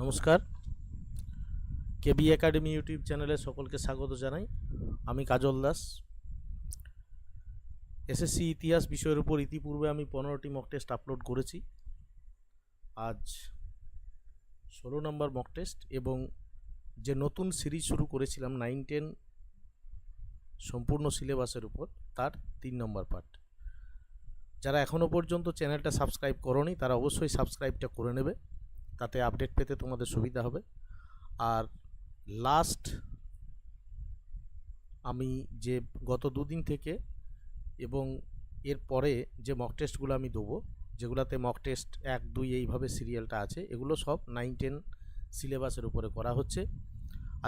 নমস্কার, কেবি academy YouTube চ্যানেলে সকলকে স্বাগত জানাই। আমি কাজল দাস। এসএসসি ইতিহাস বিষয়ের উপর ইতিপূর্বে আমি 15টি মক টেস্ট আপলোড করেছি। আজ 16 নম্বর মক টেস্ট এবং যে নতুন সিরিজ শুরু করেছিলাম 9-10 সম্পূর্ণ সিলেবাসের উপর, তার 3 নম্বর পার্ট। যারা এখনও পর্যন্ত চ্যানেলটা সাবস্ক্রাইব করোনি তারা অবশ্যই সাবস্ক্রাইবটা করে নেবে, তাতে আপডেট পেতে তোমাদের সুবিধা হবে। আর লাস্ট আমি যে গত দুদিন থেকে এবং এর পরে যে মক টেস্টগুলো আমি দেবো, যেগুলোতে মক টেস্ট 1-2 এইভাবে সিরিয়ালটা আছে, এগুলো সব 9-10 সিলেবাসের উপরে করা হচ্ছে।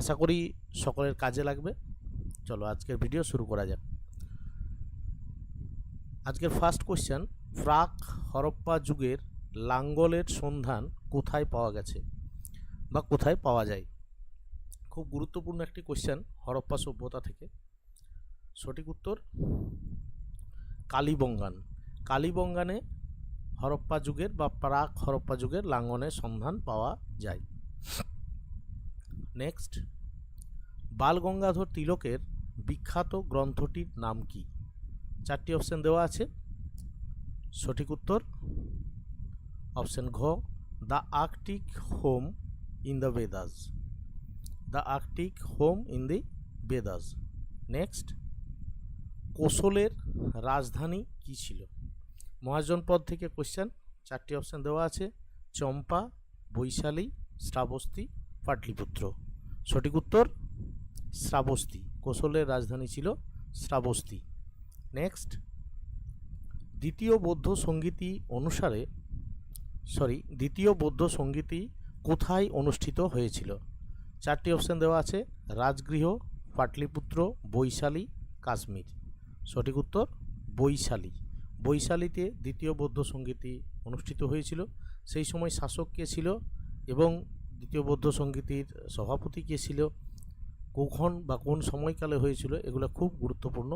আশা করি সকলের কাজে লাগবে। চলো আজকের ভিডিও শুরু করা যাক। আজকের ফার্স্ট কোশ্চেন, প্রাক হরপ্পা যুগের লাঙ্গলের সন্ধান কোথায় পাওয়া গেছে বা কোথায় পাওয়া যায়? খুব গুরুত্বপূর্ণ একটি কোশ্চেন হরপ্পা সভ্যতা থেকে। সঠিক উত্তর কালীবঙ্গান। কালীবঙ্গানে হরপ্পা যুগের বা প্রাক হরপ্পা যুগের লাঙ্গলের সন্ধান পাওয়া যায়। নেক্সট, বালগঙ্গাধর তিলকের বিখ্যাত গ্রন্থটির নাম কি? 4টি অপশন দেওয়া আছে। সঠিক উত্তর অপশন ঘ, the Arctic home in the Vedas. The Arctic home in the Vedas. Next, কোশলের রাজধানী কি ছিল? মহাজনপদ থেকে কোশ্চেন, 4টি অপশন দেওয়া আছে। চম্পা, বৈশালী, শ্রাবস্তী, পাটলিপুত্র। সঠিক উত্তর শ্রাবস্তী। কোশলের রাজধানী ছিল শ্রাবস্তী। নেক্সট, দ্বিতীয় বৌদ্ধ সঙ্গীতি কোথায় অনুষ্ঠিত হয়েছিল? 4টি অপশন দেওয়া আছে। রাজগৃহ, পাটলিপুত্র, বৈশালী, কাশ্মীর। সঠিক উত্তর বৈশালী। বৈশালীতে দ্বিতীয় বৌদ্ধ সঙ্গীতি অনুষ্ঠিত হয়েছিল। সেই সময় শাসক কে ছিল এবং দ্বিতীয় বৌদ্ধ সঙ্গীতির সভাপতি কে ছিল, কখন বা কোন সময়কালে হয়েছিল, এগুলো খুব গুরুত্বপূর্ণ।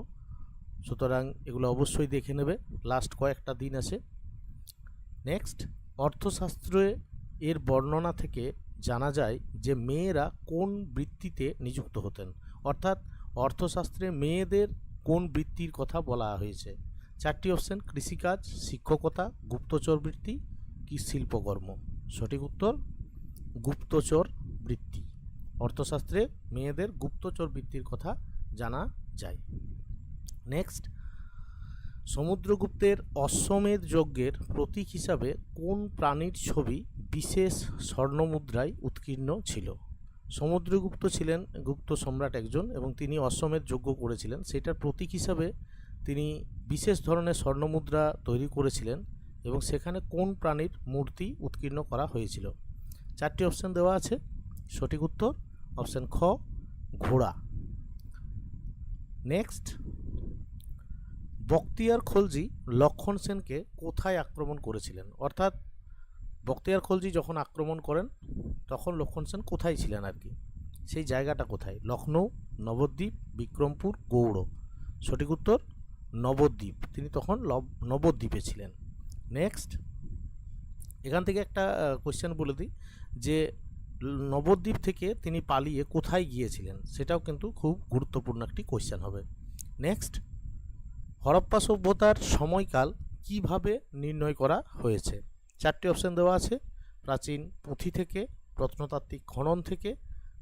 সুতরাং এগুলো অবশ্যই দেখে নেবে, লাস্ট কয়েকটা দিন আছে। নেক্সট, অর্থশাস্ত্রে এর বর্ণনা থেকে জানা যায় যে মেয়েরা কোন বৃত্তিতে নিযুক্ত হতেন, অর্থাৎ অর্থশাস্ত্রে মেয়েদের কোন বৃত্তির কথা বলা হয়েছে? 4টি অপশন, কৃষিকাজ, শিক্ষকতা, গুপ্তচর বৃত্তি কি শিল্পকর্ম। সঠিক উত্তর গুপ্তচর বৃত্তি। অর্থশাস্ত্রে মেয়েদের গুপ্তচর বৃত্তির কথা জানা যায়। নেক্সট, সমুদ্রগুপ্তের অশ্বমেধ যজ্ঞের প্রতীক হিসাবে কোন প্রাণীর ছবি বিশেষ স্বর্ণমুদ্রায় উৎকীর্ণ ছিল? সমুদ্রগুপ্ত ছিলেন গুপ্ত সম্রাট একজন এবং তিনি অশ্বমেধ যজ্ঞ করেছিলেন, সেটার প্রতীক হিসাবে তিনি বিশেষ ধরনের স্বর্ণমুদ্রা তৈরি করেছিলেন এবং সেখানে কোন প্রাণীর মূর্তি উৎকীর্ণ করা হয়েছিল? 4টি অপশন দেওয়া আছে। সঠিক উত্তর অপশন খ, ঘোড়া। নেক্সট, বখতিয়ার খলজি লক্ষণ সেনকে কোথায় আক্রমণ করেছিলেন? অর্থাৎ বখতিয়ার খলজি যখন আক্রমণ করেন তখন লক্ষণ সেন কোথায় ছিলেন আর কি, সেই জায়গাটা কোথায়? লখনৌ, নবদ্বীপ, বিক্রমপুর, গৌড়। সঠিক উত্তর নবদ্বীপ। তিনি তখন নবদ্বীপে ছিলেন। নেক্সট, এখান থেকে একটা কোশ্চেন বলে দিই যে নবদ্বীপ থেকে তিনি পালিয়ে কোথায় গিয়েছিলেন, সেটাও কিন্তু খুব গুরুত্বপূর্ণ একটি কোশ্চেন হবে। নেক্সট, হরপ্পা সভ্যতার সময়কাল কিভাবে নির্ণয় করা হয়েছে? 4টি অপশন দেওয়া আছে। প্রাচীন পুঁথি থেকে, প্রত্নতাত্ত্বিক খনন থেকে,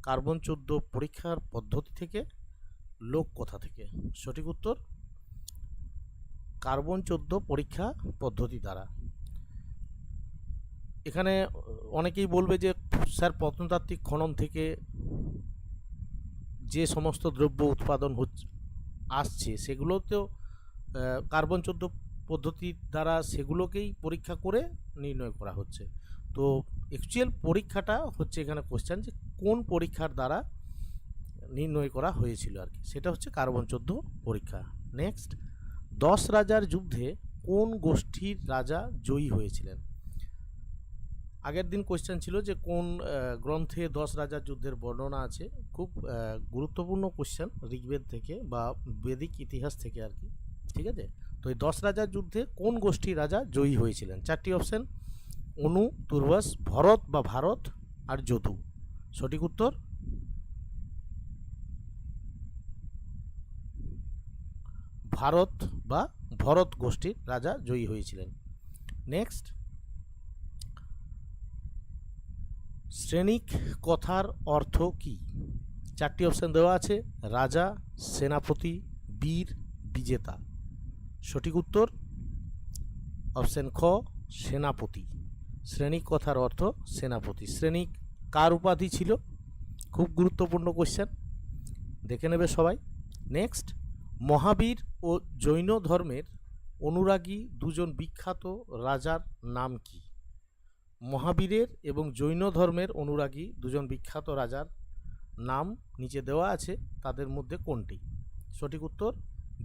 কার্বন 14 পরীক্ষার পদ্ধতি থেকে, লোককথা থেকে। সঠিক উত্তর কার্বন 14 পরীক্ষা পদ্ধতি দ্বারা। এখানে অনেকেই বলবে যে স্যার প্রত্নতাত্ত্বিক খনন থেকে যে সমস্ত দ্রব্য উৎপাদন আসছে সেগুলোতেও কার্বন 14 পদ্ধতির দ্বারা সেগুলোকেই পরীক্ষা করে নির্ণয় করা হচ্ছে। তো অ্যাকচুয়াল পরীক্ষাটা হচ্ছে এখানে কোশ্চেন যে কোন পরীক্ষার দ্বারা নির্ণয় করা হয়েছিল আর কি, সেটা হচ্ছে কার্বন 14 পরীক্ষা। নেক্সট, 10 রাজার যুদ্ধে কোন গোষ্ঠীর রাজা জয়ী হয়েছিলেন? আগের দিন কোশ্চেন ছিল যে কোন গ্রন্থে 10 রাজার যুদ্ধের বর্ণনা আছে। খুব গুরুত্বপূর্ণ কোশ্চেন, ঋগ্বেদ থেকে বা বেদিক ইতিহাস থেকে আর কি, ঠিক আছে? তো এই 10 রাজার যুদ্ধে কোন গোষ্ঠীর রাজা জয়ী হয়েছিলেন? 4টি অপশন, অনু, তুর্বাস, ভরত বা ভারত, আর যদু। সঠিক উত্তর ভারত বা ভরত গোষ্ঠীর রাজা জয়ী হয়েছিলেন। নেক্সট, শ্রেণিক কথার অর্থ কি? চারটি অপশন দেওয়া আছে, রাজা, সেনাপতি, বীর, বিজেতা। সঠিক উত্তর অপশন খ, সেনাপতি। শ্রেণিক কথার অর্থ সেনাপতি। শ্রেণিক কার উপাধি ছিল? খুব গুরুত্বপূর্ণ কোশ্চেন, দেখে নেবে সবাই। নেক্সট, মহাবীর ও জৈন ধর্মের অনুরাগী দুজন বিখ্যাত রাজার নাম কি? মহাবীরের এবং জৈন ধর্মের অনুরাগী দুজন বিখ্যাত রাজার নাম নিচে দেওয়া আছে, তাদের মধ্যে কোনটি? সঠিক উত্তর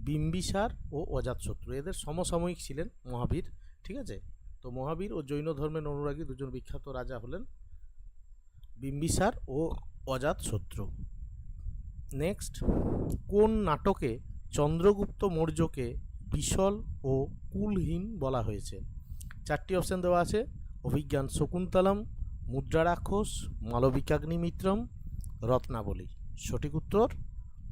বিম্বিসার ও অজাতশত্রু। এদের সমসাময়িক ছিলেন মহাবীর। ঠিক আছে, তো মহাবীর ও জৈন ধর্মের অনুরাগী দুজন বিখ্যাত রাজা হলেন বিম্বিসার ও অজাতশত্রু। নেক্সট, কোন নাটকে চন্দ্রগুপ্ত মৌর্যকে বিশল ও কুলহীন বলা হয়েছে? চারটি অপশন দেওয়া আছে, অভিজ্ঞান শকুন্তলম, মুদ্রা রাক্ষস, মালবিকাগ্নিমিত্রম, রত্নাবলী। সঠিক উত্তর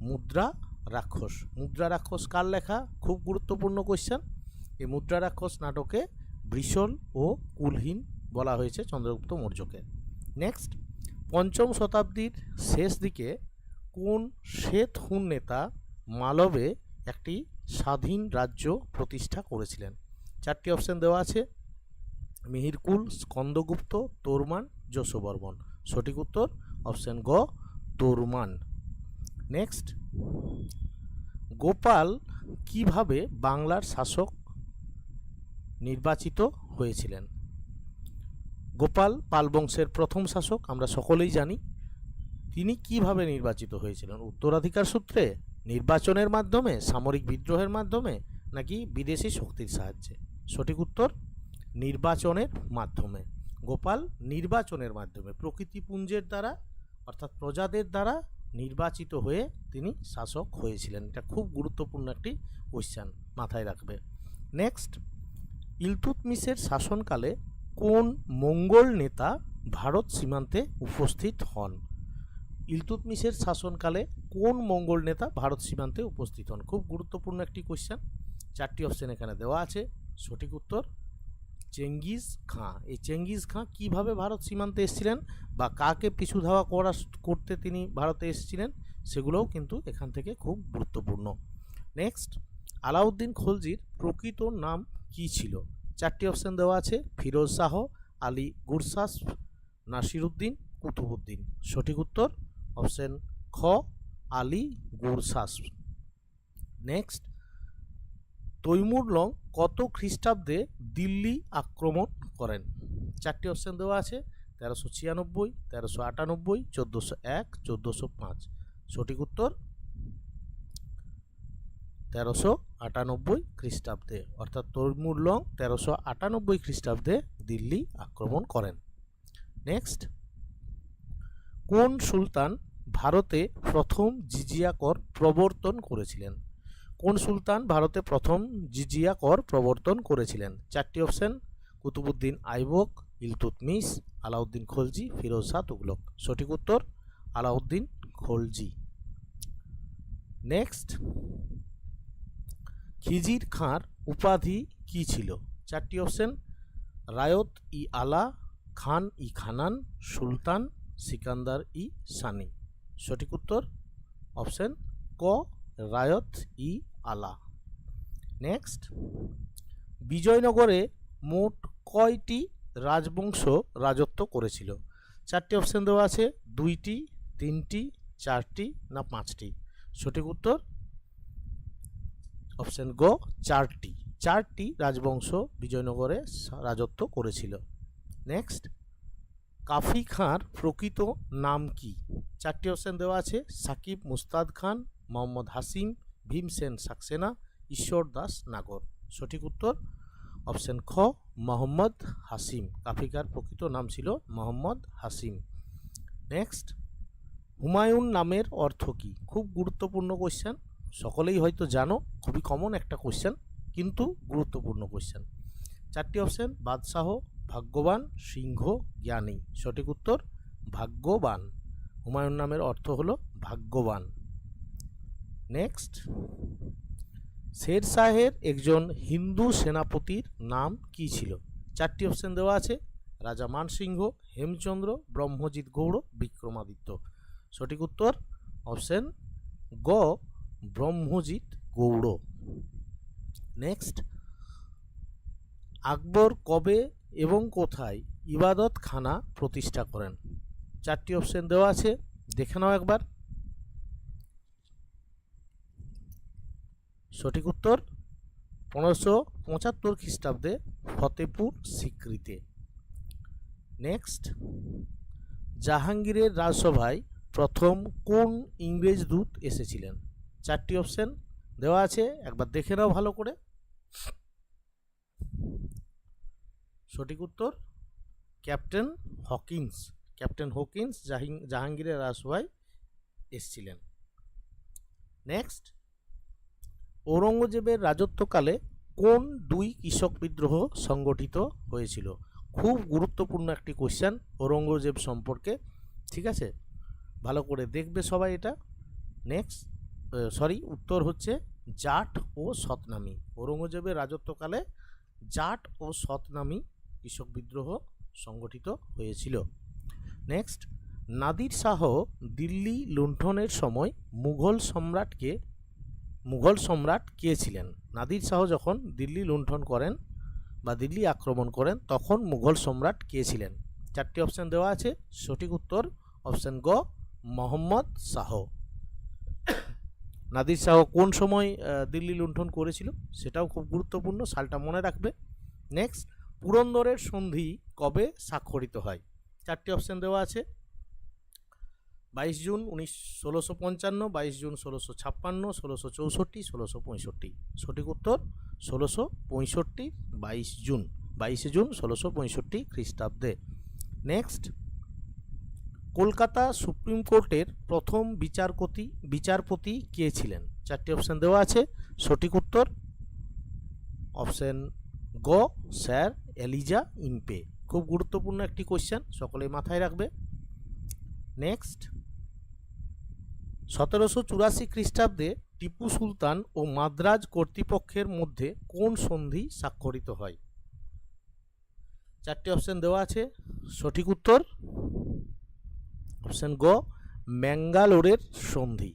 মুদ্রা রাক্ষস। মুদ্রা রাক্ষস কার লেখা? খুব গুরুত্বপূর্ণ কোশ্চেন। এই মুদ্রা রাক্ষস নাটকে বৃষল ও কুলহীন বলা হয়েছে চন্দ্রগুপ্ত মৌর্যকে। নেক্সট, পঞ্চম শতাব্দীর শেষ দিকে কোন শ্বেত হুন নেতা মালবে একটি স্বাধীন রাজ্য প্রতিষ্ঠা করেছিলেন? চারটি অপশন দেওয়া আছে, মিহিরকুল, স্কন্দগুপ্ত, তোরমান, যশোবর্মন। সঠিক উত্তর অপশন গ, তোরমান। নেক্সট, গোপাল কিভাবে বাংলার শাসক নির্বাচিত হয়েছিলেন? গোপাল পাল বংশের প্রথম শাসক, আমরা সকলেই জানি। তিনি কিভাবে নির্বাচিত হয়েছিলেন? উত্তরাধিকার সূত্রে, নির্বাচনের মাধ্যমে, সামরিক বিদ্রোহের মাধ্যমে, নাকি বিদেশি শক্তির সাহায্যে? সঠিক উত্তর নির্বাচনের মাধ্যমে। গোপাল নির্বাচনের মাধ্যমে, প্রকৃতিপুঞ্জের দ্বারা অর্থাৎ প্রজাদের দ্বারা নির্বাচিত হয়ে তিনি শাসক হয়েছিলেন। এটা খুব গুরুত্বপূর্ণ একটি কোশ্চেন, মাথায় রাখবে। নেক্সট, ইলতুৎমিশের শাসনকালে কোন মঙ্গোল নেতা ভারত সীমান্তে উপস্থিত হন? ইলতুৎমিশের শাসনকালে কোন মঙ্গোল নেতা ভারত সীমান্তে উপস্থিত হন? খুব গুরুত্বপূর্ণ একটি কোশ্চেন। চারটি অপশন এখানে দেওয়া আছে। সঠিক উত্তর চেঙ্গিজ খাঁ। এই চেঙ্গিজ খাঁ কীভাবে ভারত সীমান্তে এসেছিলেন বা কাকে পিছু ধাওয়া করতে তিনি ভারতে এসেছিলেন, সেগুলোও কিন্তু এখান থেকে খুব গুরুত্বপূর্ণ। নেক্সট, আলাউদ্দিন খলজির প্রকৃত নাম কি ছিল? চারটি অপশন দেওয়া আছে, ফিরোজ শাহ, আলী গুরসাস, নাসিরুদ্দিন, কুতুবুদ্দিন। সঠিক উত্তর অপশন খ, আলী গুরসাস। নেক্সট, তৈমুর লং কত খ্রিস্টাব্দে দিল্লি আক্রমণ করেন? চারটি অপশন দেওয়া আছে, 1396, 1398, 1401, 1405। সঠিক উত্তর 1398 খ্রিস্টাব্দে, অর্থাৎ তৈমুর লং 1398 খ্রিস্টাব্দে দিল্লি আক্রমণ করেন। নেক্সট, কোন সুলতান ভারতে প্রথম জিজিয়া কর প্রবর্তন করেছিলেন? কোন সুলতান ভারতে প্রথম জিজিয়া কর প্রবর্তন করেছিলেন? চারটি অপশন, কুতুবুদ্দিন আইবক, ইলতুৎমিশ, আলাউদ্দিন খলজি, ফিরোজ শাহ তুগলক। সঠিক উত্তর আলাউদ্দিন খলজি। নেক্সট, খিজির খাঁর উপাধি কি ছিল? চারটি অপশন, রায়ত ই আলা, খান ই খানান, সুলতান, সিকান্দার ই সানি। সঠিক উত্তর অপশন ক, রায়ত ই আলা। নেক্সট, বিজয়নগরে মোট কয়টি রাজবংশ রাজত্ব করেছিল? চারটি অপশন দেওয়া আছে, 2টি, 3টি, 4টি না 5টি। সঠিক উত্তর অপশন গ, 4টি। 4টি রাজবংশ বিজয়নগরে রাজত্ব করেছিল। নেক্সট, কাফি খাঁর প্রকৃত নাম কি? চারটি অপশন দেওয়া আছে, সাকিব মুস্তাদ খান, মোহাম্মদ হাসিম, ভীমসেন সাক্সেনা, ঈশ্বর দাস নাগর। সঠিক উত্তর অপশন খ, মোহাম্মদ হাসিম। কাফিকার প্রকৃত নাম ছিল মোহাম্মদ হাসিম। নেক্সট, হুমায়ুন নামের অর্থ কি? খুব গুরুত্বপূর্ণ কোশ্চেন, সকলেই হয়তো জানো, খুবই কমন একটা কোশ্চেন কিন্তু গুরুত্বপূর্ণ কোশ্চেন। চারটি অপশন, বাদশাহ, ভাগ্যবান, সিংহ, জ্ঞানী। সঠিক উত্তর ভাগ্যবান। হুমায়ুন নামের অর্থ হলো ভাগ্যবান। নেক্সট, শের শাহের একজন হিন্দু সেনাপতির নাম কি ছিল? চারটি অপশন দেওয়া আছে, রাজা মানসিংহ, হেমচন্দ্র, ব্রহ্মজিৎ গৌড়, বিক্রমাদিত্য। সঠিক উত্তর অপশন গ, ব্রহ্মজিৎ গৌড়। নেক্সট, আকবর কবে এবং কোথায় ইবাদত খানা প্রতিষ্ঠা করেন? চারটি অপশন দেওয়া আছে, দেখে নাও একবার। সঠিক উত্তর 1575 খ্রিস্টাব্দে ফতেপুর সিক্রিতে। নেক্সট, জাহাঙ্গীরের রাজসভায় প্রথম কোন ইংরেজ দূত এসেছিলেন? চারটি অপশন দেওয়া আছে, একবার দেখে নাও ভালো করে। সঠিক উত্তর ক্যাপ্টেন হকিন্স। ক্যাপ্টেন হকিন্স জাহাঙ্গীরের রাজসভায় এসেছিলেন। নেক্সট, ঔরঙ্গজেবের রাজত্বকালে কোন দুই কৃষক বিদ্রোহ সংগঠিত হয়েছিল? খুব গুরুত্বপূর্ণ একটি কোশ্চেন ঔরঙ্গজেব সম্পর্কে, ঠিক আছে, ভালো করে দেখবে সবাই এটা। নেক্সট, উত্তর হচ্ছে জাট ও সতনামি। ঔরঙ্গজেবের রাজত্বকালে জাট ও সতনামি কৃষক বিদ্রোহ সংগঠিত হয়েছিল। নেক্সট, নাদির শাহ দিল্লি লুণ্ঠনের সময় মুঘল সম্রাট কে ছিলেন? নাদির শাহ যখন দিল্লি লুণ্ঠন করেন বা দিল্লি আক্রমণ করেন তখন মুঘল সম্রাট কে ছিলেন? চারটি অপশন দেওয়া আছে, সঠিক উত্তর অপশন গ, মোহাম্মদ শাহ। নাদির শাহ কোন সময় দিল্লি লুণ্ঠন করেছিল সেটাও খুব গুরুত্বপূর্ণ, সালটা মনে রাখবে। নেক্সট, পুরন্দরের সন্ধি কবে স্বাক্ষরিত হয়? চারটি অপশন দেওয়া আছে, 22 জুন 1655, 22 জুন 1656, 1664, 1665। সঠিক উত্তর 1665, 22 জুন 1665 খ্রিস্টাব্দে। নেক্সট, কলকাতা সুপ্রিম কোর্টের প্রথম বিচারপতি কে ছিলেন? চারটি অপশন দেওয়া আছে, সঠিক উত্তর অপশন গ, স্যার এলিজা ইম্পে। খুব গুরুত্বপূর্ণ একটি কোশ্চেন, সকলেই মাথায় রাখবে। নেক্সট, 1784 খ্রিস্টাব্দে টিপু সুলতান ও মাদ্রাজ কর্তৃপক্ষের মধ্যে কোন সন্ধি স্বাক্ষরিত হয়? চারটি অপশন দেওয়া আছে, সঠিক উত্তর অপশন গ, ম্যাঙ্গালোরের সন্ধি।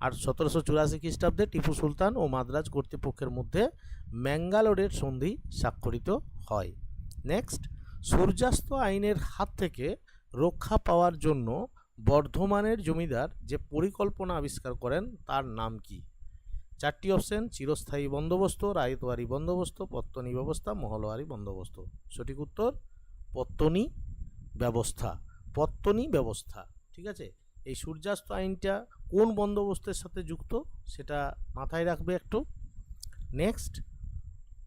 আর 1784 খ্রিস্টাব্দে টিপু সুলতান ও মাদ্রাজ কর্তৃপক্ষের মধ্যে ম্যাঙ্গালোরের সন্ধি স্বাক্ষরিত হয়। নেক্সট, সূর্যাস্ত আইনের হাত থেকে রক্ষা পাওয়ার জন্য বর্ধমানের জমিদার যে পরিকল্পনা আবিষ্কার করেন তার নাম কি? চারটি অপশন, চিরস্থায়ী বন্দোবস্ত, রায়তওয়ারি বন্দোবস্ত, পত্তনি ব্যবস্থা, মহলওয়ারি বন্দোবস্ত। সঠিক উত্তর পত্তনি ব্যবস্থা। পত্তনি ব্যবস্থা, ঠিক আছে। এই সূর্যাস্ত আইনটা কোন বন্দোবস্তের সাথে যুক্ত সেটা মাথায় রাখবে একটু। নেক্সট,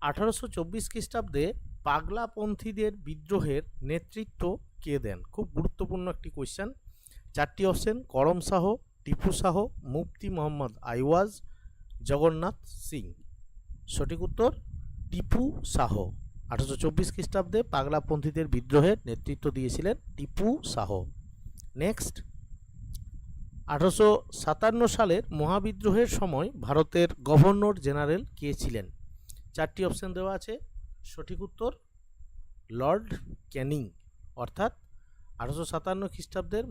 1824 খ্রিস্টাব্দে পাগলাপন্থীদের বিদ্রোহের নেতৃত্ব কে দেন? খুব গুরুত্বপূর্ণ একটি কোয়েশ্চেন। চারটি অপশন, করম শাহ, টিপু শাহ, মুফতি মোহাম্মদ আইওয়াজ, জগন্নাথ সিং। সঠিক উত্তর টিপু শাহ। 1824 খ্রিস্টাব্দে পাগলাপন্থীদের বিদ্রোহের নেতৃত্ব দিয়েছিলেন টিপু শাহ। নেক্সট, 1857 সালের মহাবিদ্রোহের সময় ভারতের গভর্নর জেনারেল কে ছিলেন? চারটি অপশন দেওয়া আছে, সঠিক উত্তর লর্ড ক্যানিং। অর্থাৎ 1857 খ্রিস্টাব্দের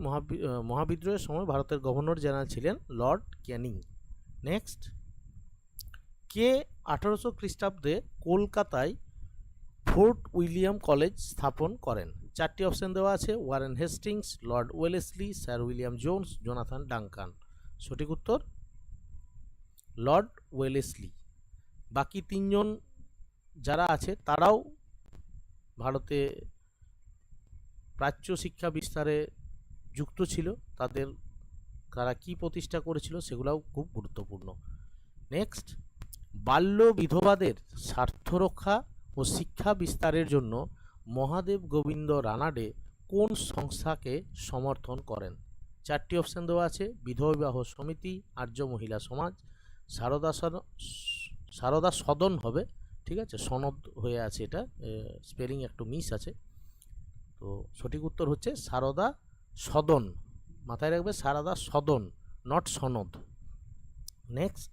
মহাবিদ্রোহের সময় ভারতের গভর্নর জেনারেল ছিলেন লর্ড ক্যানিং। নেক্সট, কে 1800 খ্রিস্টাব্দে কলকাতায় ফোর্ট উইলিয়াম কলেজ স্থাপন করেন? চারটি অপশন দেওয়া আছে, Warren Hastings, Lord Wellesley, sir William Jones, Jonathan Duncan. সঠিক উত্তর লর্ড ওয়েলেসলি। বাকি তিনজন যারা আছে তারাও ভারতে প্রাচ্য শিক্ষা বিস্তারে যুক্ত ছিল, তারা কি প্রতিষ্ঠা করেছিল সেগুলোও খুব গুরুত্বপূর্ণ। নেক্সট, বাল্য বিধবাদের স্বার্থ রক্ষা ও শিক্ষা বিস্তারের জন্য মহাদেব গোবিন্দ রানাডে কোন সংস্থাকে সমর্থন করেন? চারটি অপশন দেওয়া আছে, বিধবা বিবাহ সমিতি, আর্য মহিলা সমাজ, সারদা সদন হবে, ঠিক আছে, সনদ হয়ে আছে, এটা স্পেলিং একটু মিস আছে। তো সঠিক উত্তর হচ্ছে সারদা সদন, মাথায় রাখবে সারদা সদন, নট সনদ। নেক্সট,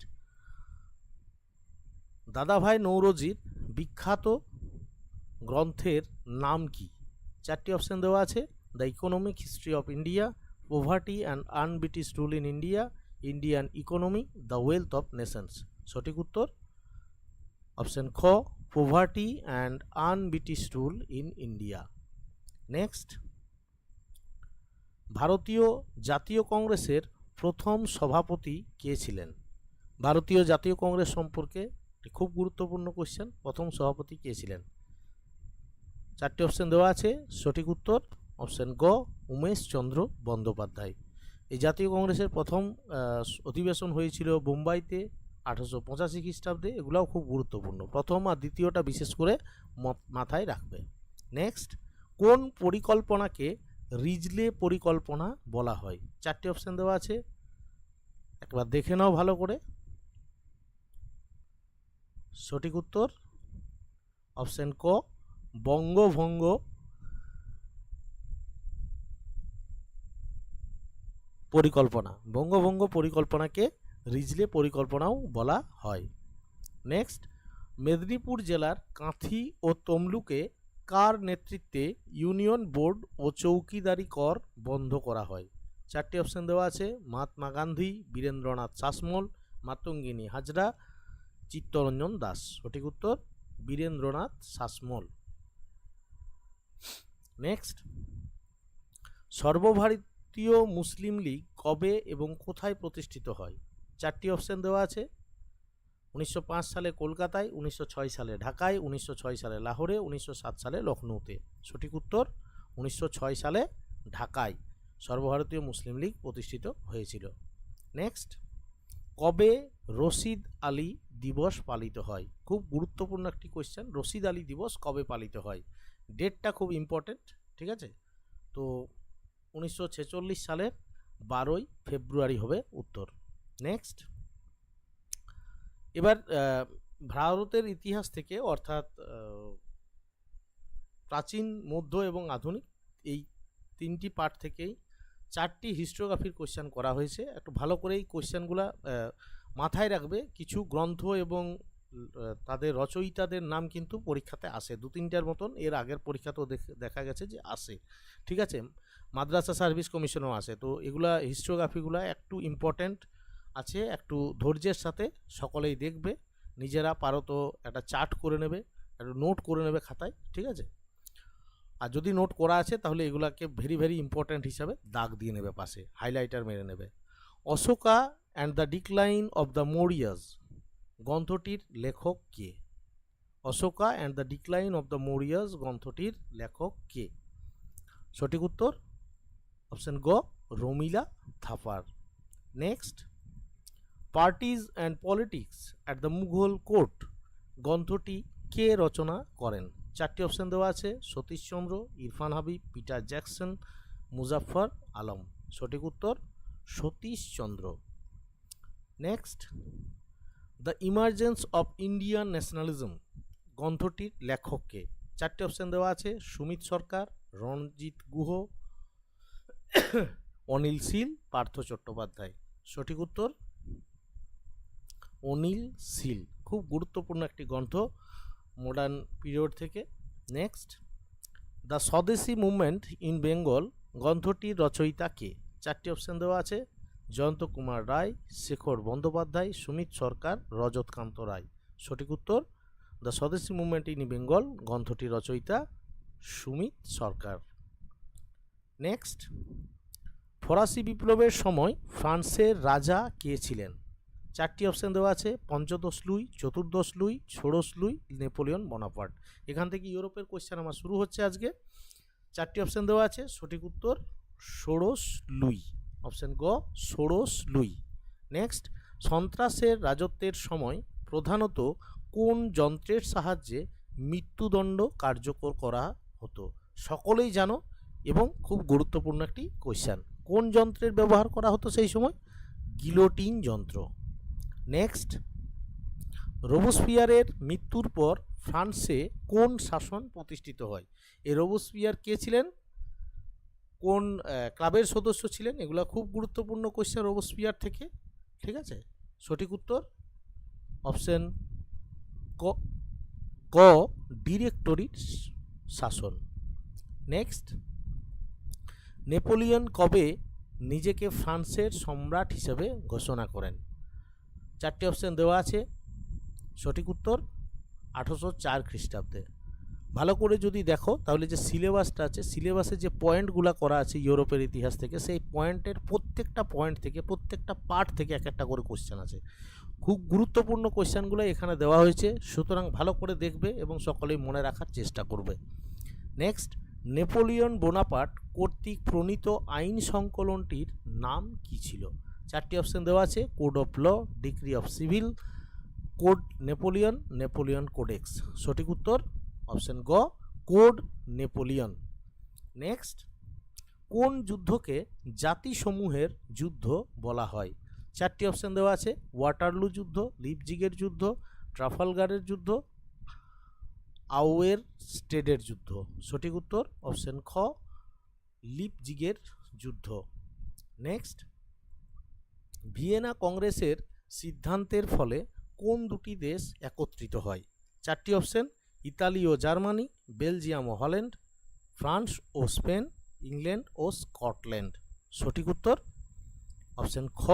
দাদাভাই নৌরোজির বিখ্যাত গ্রন্থের নাম কি? চারটি অপশন দেওয়া আছে, the economic history of India, poverty and un-British rule in India, Indian economy, the wealth of Nations. সঠিক উত্তর অপশন খ, poverty and un-British rule in India. Next, ভারতীয় জাতীয় কংগ্রেসের প্রথম সভাপতি কে ছিলেন? ভারতীয় জাতীয় কংগ্রেস সম্পর্কে খুব গুরুত্বপূর্ণ কোশ্চেন, প্রথম সভাপতি কে ছিলেন? চারটি অপশন দেওয়া আছে, সঠিক উত্তর অপশন গ, উমেশ চন্দ্র বন্দ্যোপাধ্যায়। এই জাতীয় কংগ্রেসের প্রথম অধিবেশন হয়েছিল বোম্বাইতে 1885 খ্রিস্টাব্দে। এগুলোও খুব গুরুত্বপূর্ণ, প্রথম আর দ্বিতীয়টা বিশেষ করে মাথায় রাখবে। নেক্সট, কোন পরিকল্পনাকে রিজলে পরিকল্পনা বলা হয়? চারটি অপশন দেওয়া আছে, একবার দেখে নাও ভালো করে। সঠিক উত্তর অপশন ক, বঙ্গভঙ্গ পরিকল্পনা। বঙ্গভঙ্গ পরিকল্পনাকে রিজলে পরিকল্পনাও বলা হয়। নেক্সট, মেদিনীপুর জেলার কাঁথি ও তমলুকে কার নেতৃত্বে ইউনিয়ন বোর্ড ও চৌকিদারি কর বন্ধ করা হয়? চারটি অপশন দেওয়া আছে, মহাত্মা গান্ধী, বীরেন্দ্রনাথ শাসমল, মাতঙ্গিনী হাজরা, চিত্তরঞ্জন দাস। সঠিক উত্তর বীরেন্দ্রনাথ শাসমল। নেক্সট, সর্বভারতীয় মুসলিম লীগ কবে এবং কোথায় প্রতিষ্ঠিত হয়? চারটি অপশন দেওয়া আছে, 1905 সালে কলকাতায়, 1906 সালে ঢাকায়, 1906 সালে লাহোরে, 1907 সালে লখনৌতে। সঠিক উত্তর 1906 সালে ঢাকায় সর্বভারতীয় মুসলিম লীগ প্রতিষ্ঠিত হয়েছিল। নেক্সট, কবে রশিদ আলী দিবস পালিত হয়? খুব গুরুত্বপূর্ণ একটি কোয়েশ্চেন, রশিদ আলী দিবস কবে পালিত হয়? ডেটটা খুব ইম্পর্টেন্ট, ঠিক আছে? তো 1946 সালের 12ই ফেব্রুয়ারি হবে উত্তর। নেক্সট, এবার ভারতের ইতিহাস থেকে, অর্থাৎ প্রাচীন, মধ্য এবং আধুনিক, এই তিনটি পার্ট থেকেই চারটি হিস্টোগ্রাফির কোশ্চেন করা হয়েছে। একটু ভালো করে এই কোশ্চেনগুলো মাথায় রাখবে। কিছু গ্রন্থ এবং তাদের রচয়িতাদের নাম কিন্তু পরীক্ষাতে আসে, 2-3টার মতন এর আগের পরীক্ষাতেও দেখা গেছে যে আসে, ঠিক আছে? মাদ্রাসা সার্ভিস কমিশনও আসে। তো এগুলা হিস্টোগ্রাফিগুলো একটু ইম্পর্ট্যান্ট আছে, একটু ধৈর্যের সাথে সকলেই দেখবে। নিজেরা পারো তো একটা চার্ট করে নেবে, একটু নোট করে নেবে খাতায়, ঠিক আছে? আর যদি নোট করা আছে তাহলে এগুলাকে ভেরি ভেরি ইম্পর্ট্যান্ট হিসাবে দাগ দিয়ে নেবে, পাশে হাইলাইটার মেরে নেবে। Ashoka and the decline of the Mauryas গ্রন্থটির লেখক কে? Ashoka and the decline of the Mauryas গ্রন্থটির লেখক কে? সঠিক উত্তর অপশন গ, Romila Thapar. Next, parties and politics at the Mughal court গ্রন্থটি কে রচনা করেন? চারটি অপশন দেওয়া আছে, সতীশচন্দ্র, ইরফান হাবিব, পিটার জ্যাকসন, মুজাফফর আলম। সঠিক উত্তর Satish Chandra. Next, the emergence of Indian nationalism গ্রন্থটির লেখক কে? চারটি অপশন দেওয়া আছে, সুমিত সরকার, রণজিৎ গুহ, অনিল শীল, পার্থ চট্টোপাধ্যায়। সঠিক উত্তর অনিল শীল। খুব গুরুত্বপূর্ণ একটি গ্রন্থ মডার্ন পিরিয়ড থেকে। Next, the Swadeshi movement in Bengal গ্রন্থটির রচয়িতা কে? চারটি অপশন দেওয়া আছে, জয়ন্ত কুমার রায়, শেখর বন্দ্যোপাধ্যায়, সুমিত সরকার, রজতকান্ত রায়। সঠিক উত্তর the Swadeshi movement in Bengal গ্রন্থটির রচয়িতা সুমিত সরকার। নেক্সট, ফরাসি বিপ্লবের সময় ফ্রান্সের রাজা কে ছিলেন? চারটি অপশন দেওয়া আছে, পঞ্চদশ লুই, চতুর্দশ লুই, ষোড়শ লুই, নেপোলিয়ন বোনাপার্ট। এখান থেকে ইউরোপের কোয়েশ্চেন আমার শুরু হচ্ছে আজকে। চারটি অপশন দেওয়া আছে, সঠিক উত্তর ষোড়শ লুই, অপশন গ ষোড়শ লুই। নেক্সট, সন্ত্রাসের রাজত্বের সময় প্রধানত কোন যন্ত্রের সাহায্যে মৃত্যুদণ্ড কার্যকর করা হতো? সকলেই জানো এবং খুব গুরুত্বপূর্ণ একটি কোয়েশ্চেন, কোন যন্ত্রের ব্যবহার করা হতো সেই সময়? গিলোটিন যন্ত্র। নেক্সট, রোবসপিয়ারের মৃত্যুর পর ফ্রান্সে কোন শাসন প্রতিষ্ঠিত হয়? এই রোবসপিয়ার কে ছিলেন? কোন ক্লাবের সদস্য ছিলেন, এগুলো খুব গুরুত্বপূর্ণ কোয়েশ্চেন রোবোস্ফিয়ার থেকে, ঠিক আছে। সঠিক উত্তর অপশন ক ক ডিরেক্টরির শাসন। নেক্সট, নেপোলিয়ন কবে নিজেকে ফ্রান্সের সম্রাট হিসেবে ঘোষণা করেন? 4টি অপশন দেওয়া আছে। সঠিক উত্তর 1804 খ্রিস্টাব্দে। ভালো করে যদি দেখো তাহলে যে সিলেবাসটা আছে, সিলেবাসে যে পয়েন্টগুলো করা আছে ইউরোপের ইতিহাস থেকে, সেই পয়েন্টের প্রত্যেকটা পয়েন্ট থেকে, প্রত্যেকটা পার্ট থেকে এক একটা করে কোশ্চেন আছে। খুব গুরুত্বপূর্ণ কোশ্চেনগুলো এখানে দেওয়া হয়েছে, সুতরাং ভালো করে দেখবে এবং সকলেই মনে রাখার চেষ্টা করবে। নেক্সট, নেপোলিয়ন বোনাপার্ট কর্তৃক প্রণীত আইন সংকলনটির নাম কি ছিল? 4টি অপশন দেওয়া আছে। Code of law, decree of civil, code Napoleon, Napoleon codex. সঠিক উত্তর অপশন গ কোড নেপোলিয়ন। নেক্সট, কোন যুদ্ধকে জাতিসমূহের যুদ্ধ বলা হয়? 4টি অপশন দেওয়া আছে। ওয়াটারলু যুদ্ধ, লিপজিগের যুদ্ধ, ট্রাফালগারের যুদ্ধ, আউয়ের স্টেডের যুদ্ধ। সঠিক উত্তর অপশন খ লিপজিগের যুদ্ধ। নেক্সট, ভিয়েনা কংগ্রেসের সিদ্ধান্তের ফলে কোন দুটি দেশ একত্রিত হয়? 4টি অপশন। ইতালি ও জার্মানি, বেলজিয়াম ও হল্যান্ড, ফ্রান্স ও স্পেন, ইংল্যান্ড ও স্কটল্যান্ড। সঠিক উত্তর অপশন খ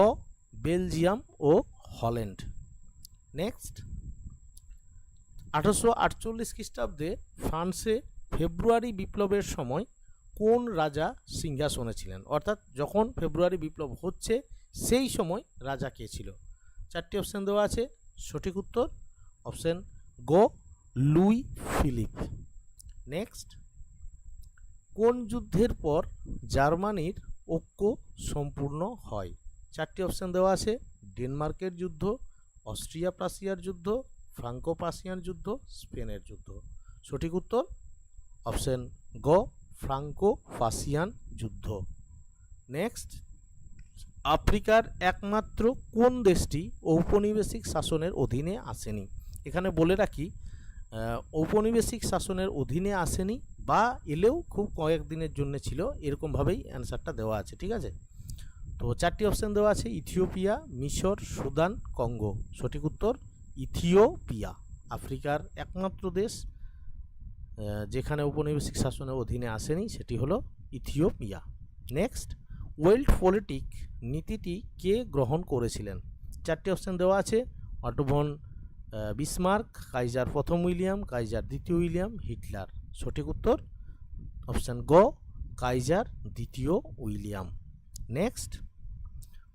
বেলজিয়াম ও হল্যান্ড। নেক্সট, 1848 খ্রিস্টাব্দে ফ্রান্সে ফেব্রুয়ারি বিপ্লবের সময় কোন রাজা সিংহাসনে ছিলেন? অর্থাৎ যখন ফেব্রুয়ারি বিপ্লব হচ্ছে সেই সময় রাজা কে ছিল? 4টি অপশন দেওয়া আছে। সঠিক উত্তর অপশন গ লুই ফিলিপ। নেক্সট, কোন যুদ্ধের পর জার্মানির ঐক্য সম্পূর্ণ হয়? 4টি অপশন দেওয়া আছে। ডেনমার্কের যুদ্ধ, অস্ট্রিয়া প্রাশিয়ার যুদ্ধ, ফ্রাঙ্কো প্রাশিয়ান যুদ্ধ, স্পেনের যুদ্ধ। সঠিক উত্তর অপশন গ ফ্রাঙ্কো প্রাশিয়ান যুদ্ধ। নেক্সট, আফ্রিকার একমাত্র কোন দেশটি ঔপনিবেশিক শাসনের অধীনে আসেনি? এখানে বলে রাখি, ঔপনিবেশিক শাসনের অধীনে আসেনি বা এলেও খুব কয়েকদিনের জন্য ছিল, এরকমভাবেই অ্যান্সারটা দেওয়া আছে, ঠিক আছে। তো 4টি অপশন দেওয়া আছে। ইথিওপিয়া, মিশর, সুদান, কঙ্গো। সঠিক উত্তর ইথিওপিয়া। আফ্রিকার একমাত্র দেশ যেখানে ঔপনিবেশিক শাসনের অধীনে আসেনি সেটি হলো ইথিওপিয়া। নেক্সট, ওয়েল্ট পলিটিক নীতিটি কে গ্রহণ করেছিলেন? 4টি অপশন দেওয়া আছে। অটো ভন বিসমার্ক, কাইজার প্রথম উইলিয়াম, কাইজার দ্বিতীয় উইলিয়াম, হিটলার। সঠিক উত্তর অপশন গ কাইজার দ্বিতীয় উইলিয়াম। নেক্সট,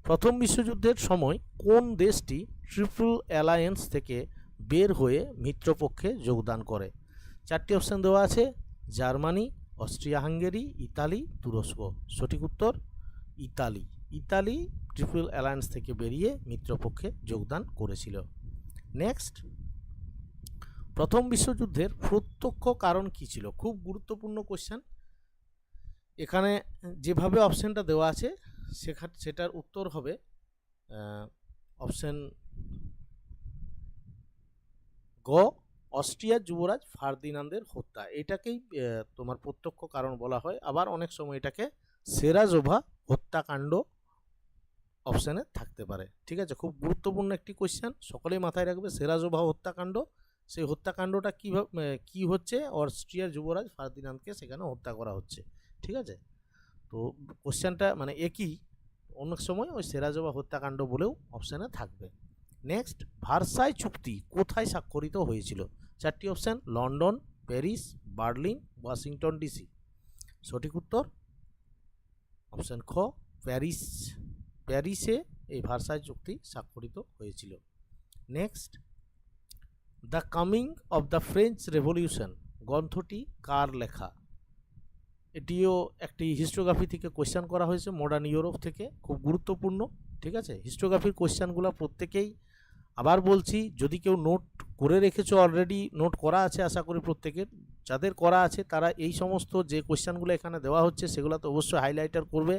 প্রথম বিশ্বযুদ্ধের সময় কোন দেশটি ট্রিপল অ্যালায়েন্স থেকে বের হয়ে মিত্রপক্ষে যোগদান করে? 4টি অপশন দেওয়া আছে। জার্মানি, অস্ট্রিয়া হাঙ্গেরি, ইতালি, তুরস্ক। সঠিক উত্তর ইতালি। ইতালি ট্রিপল অ্যালায়েন্স থেকে বেরিয়ে মিত্রপক্ষে যোগদান করেছিল। নেক্সট, প্রথম বিশ্বযুদ্ধের প্রত্যক্ষ কারণ কী ছিল? খুব গুরুত্বপূর্ণ কোশ্চেন। এখানে যেভাবে অপশানটা দেওয়া আছে সেটার উত্তর হবে অপশন গ অস্ট্রিয়ার যুবরাজ ফার্দিনান্দের হত্যা। এটাকেই তোমার প্রত্যক্ষ কারণ বলা হয়। আবার অনেক সময় এটাকে সেরাজোভা হত্যাকাণ্ড অপশানে থাকতে পারে, ঠিক আছে। খুব গুরুত্বপূর্ণ একটি কোশ্চেন, সকলেই মাথায় রাখবে। সেরাজোভা হত্যাকাণ্ড, সেই হত্যাকাণ্ডটা কী হচ্ছে? অস্ট্রিয়ার যুবরাজ ফার্দিনান্দকে সেখানে হত্যা করা হচ্ছে, ঠিক আছে। তো কোশ্চেনটা মানে একই, অনেক সময় ওই সেরাজোভা হত্যাকাণ্ড বলেও অপশানে থাকবে। নেক্সট, ভার্সাই চুক্তি কোথায় স্বাক্ষরিত হয়েছিল? 4টি option. London, Paris, Berlin, Washington DC. সঠিক উত্তর অপশান খ প্যারিস। প্যারিসে এই ভার্সাই চুক্তি স্বাক্ষরিত হয়েছিল। Next, the coming of the French revolution গ্রন্থটি কার লেখা? এটিও একটি হিস্টোগ্রাফি থেকে কোয়েশ্চেন করা হয়েছে, মডার্ন ইউরোপ থেকে, খুব গুরুত্বপূর্ণ, ঠিক আছে। হিস্টোগ্রাফির কোয়েশ্চেনগুলো প্রত্যেকেই, আবার বলছি, যদি কেউ নোট করে রেখেছো অলরেডি, নোট করা আছে আশা করি প্রত্যেকের, যাদের করা আছে তারা এই সমস্ত যে কোয়েশ্চেনগুলো এখানে দেওয়া হচ্ছে সেগুলো তো অবশ্যই হাইলাইটার করবে,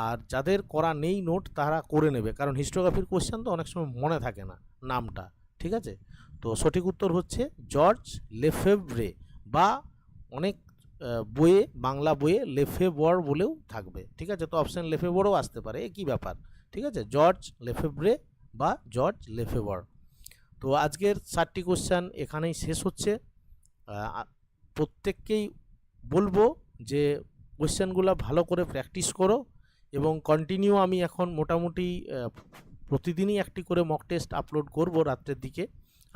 আর যাদের করা নেই নোট তারা করে নেবে, কারণ হিস্টোগ্রাফির কোয়েশ্চেন তো অনেক সময় মনে থাকে না নামটা, ঠিক আছে। তো সঠিক উত্তর হচ্ছে জর্জ লেফেভ্রে, বা অনেক বইয়ে, বাংলা বইয়ে লেফেবর বলেও থাকবে, ঠিক আছে। তো অপশান লেফেবরও আসতে পারে, একই ব্যাপার, ঠিক আছে, জর্জ লেফেব্রে বা জর্জ লেফেবর। তো আজকের 4টি কোশ্চেন এখানেই শেষ হচ্ছে। প্রত্যেককেই বলবো যে কোশ্চেনগুলো ভালো করে প্র্যাকটিস করো এবং কন্টিনিউ। আমি এখন মোটামুটি প্রতিদিনই একটি করে মক টেস্ট আপলোড করব রাত্রের দিকে।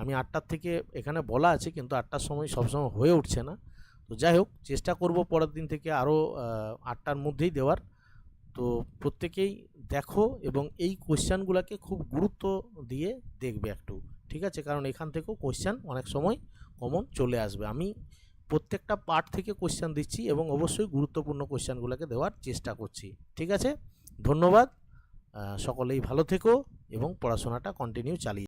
আমি 8টার থেকে এখানে বলা আছে, কিন্তু 8টার সময় সবসময় হয়ে উঠছে না। তো যাই হোক, চেষ্টা করব পরের দিন থেকে আরও 8টার মধ্যেই দেওয়ার। তো প্রত্যেকেই দেখো এবং এই কোশ্চেনগুলোকে খুব গুরুত্ব দিয়ে দেখবে একটু, ঠিক আছে, কারণ এখান থেকেও কোশ্চেন অনেক সময় কমন চলে আসবে। আমি প্রত্যেকটা পার্ট থেকে কোশ্চেন দিচ্ছি এবং অবশ্যই গুরুত্বপূর্ণ কোশ্চেনগুলোকে দেওয়ার চেষ্টা করছি, ঠিক আছে। ধন্যবাদ, সকলেই ভালো থেকো এবং পড়াশোনাটা কন্টিনিউ চালিয়ে